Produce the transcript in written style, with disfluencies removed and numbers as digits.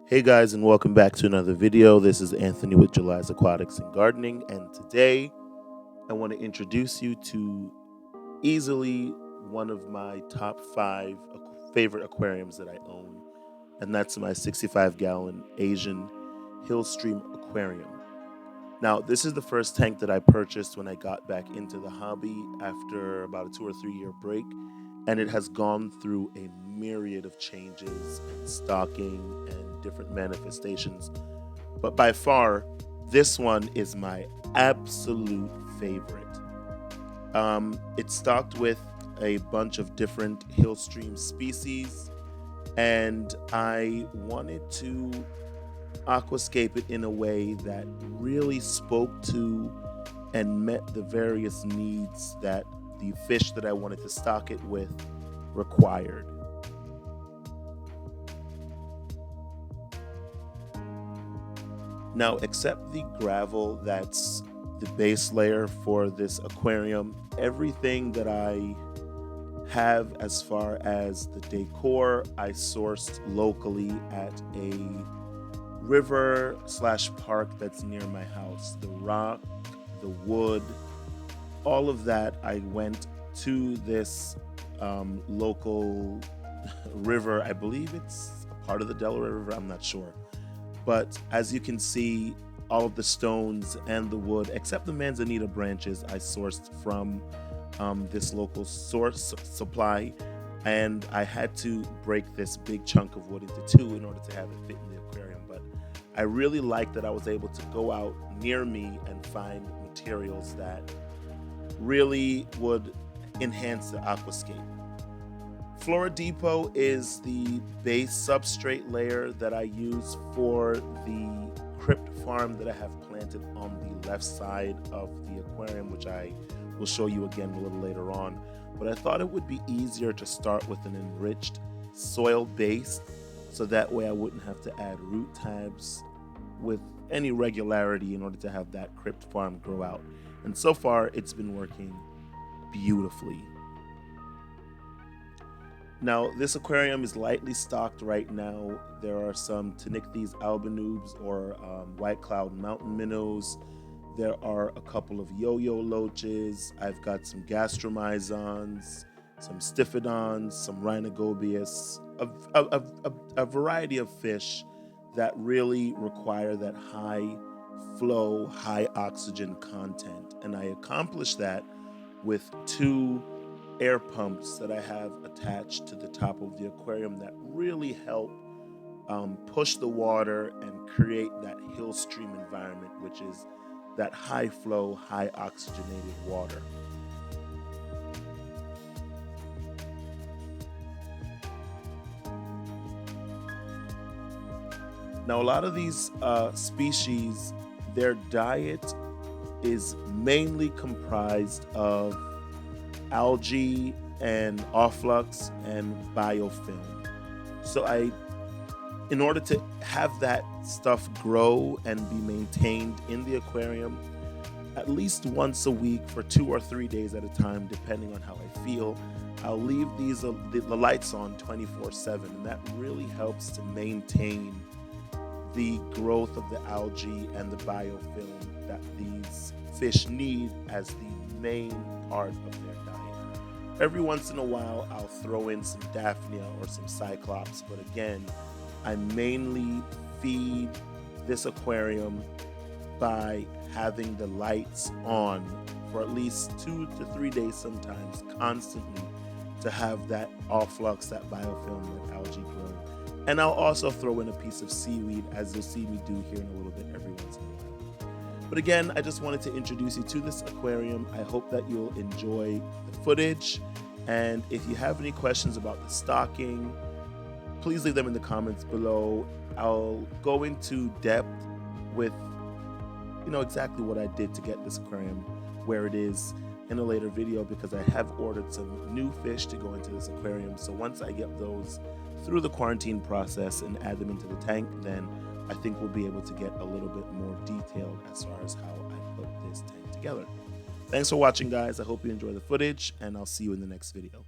Hey guys, and welcome back to another video. This is Anthony with Jhuly's Aquatics and Gardening, and today I want to introduce you to easily one of my top 5 favorite aquariums that I own, and that's my 65-gallon Asian Hillstream Aquarium. Now, this is the first tank that I purchased when I got back into the hobby after about a 2 or 3 year break, and it has gone through a myriad of changes and stocking and different manifestations. But by far, this one is my absolute favorite. It's stocked with a bunch of different Hillstream species, and I wanted to aquascape it in a way that really spoke to and met the various needs that the fish that I wanted to stock it with required. Now, except the gravel that's the base layer for this aquarium, everything that I have as far as the decor I sourced locally at a river slash park that's near my house. The rock, the wood, all of that, I went to this local river. I believe it's a part of the Delaware River, I'm not sure. But as you can see, all of the stones and the wood, except the manzanita branches, I sourced from this local source supply, and I had to break this big chunk of wood into two in order to have it fit in the aquarium. But I really liked that I was able to go out near me and find materials that really would enhance the aquascape. Flora Depot is the base substrate layer that I use for the crypt farm that I have planted on the left side of the aquarium, which I will show you again a little later on. But I thought it would be easier to start with an enriched soil base, so that way I wouldn't have to add root tabs with any regularity in order to have that crypt farm grow out. And so far it's been working beautifully. Now, this aquarium is lightly stocked right now. There are some Tanichthys albanubes or white cloud mountain minnows. There are a couple of yo-yo loaches. I've got some gastromyzons, some stiphodons, some rhinogobius, a variety of fish that really require that high flow, high oxygen content. And I accomplish that with 2 air pumps that I have attached to the top of the aquarium that really help push the water and create that hill stream environment, which is that high flow, high oxygenated water. Now, a lot of these species, their diet is mainly comprised of algae and offlux and biofilm. So in order to have that stuff grow and be maintained in the aquarium, at least once a week for 2 or 3 days at a time, depending on how I feel, I'll leave the lights on 24/7, and that really helps to maintain the growth of the algae and the biofilm that these fish need as the main part of their diet. Every once in a while, I'll throw in some Daphnia or some Cyclops, but again, I mainly feed this aquarium by having the lights on for at least 2 to 3 days sometimes, constantly, to have that offlux, that biofilm, that algae grow. And I'll also throw in a piece of seaweed, as you'll see me do here in a little bit every once in a while. But again, I just wanted to introduce you to this aquarium. I hope that you'll enjoy the footage. And if you have any questions about the stocking, please leave them in the comments below. I'll go into depth with exactly what I did to get this aquarium where it is in a later video, because I have ordered some new fish to go into this aquarium. So once I get those through the quarantine process and add them into the tank, then I think we'll be able to get a little bit more detailed as far as how I put this tank together. Thanks for watching, guys. I hope you enjoy the footage, and I'll see you in the next video.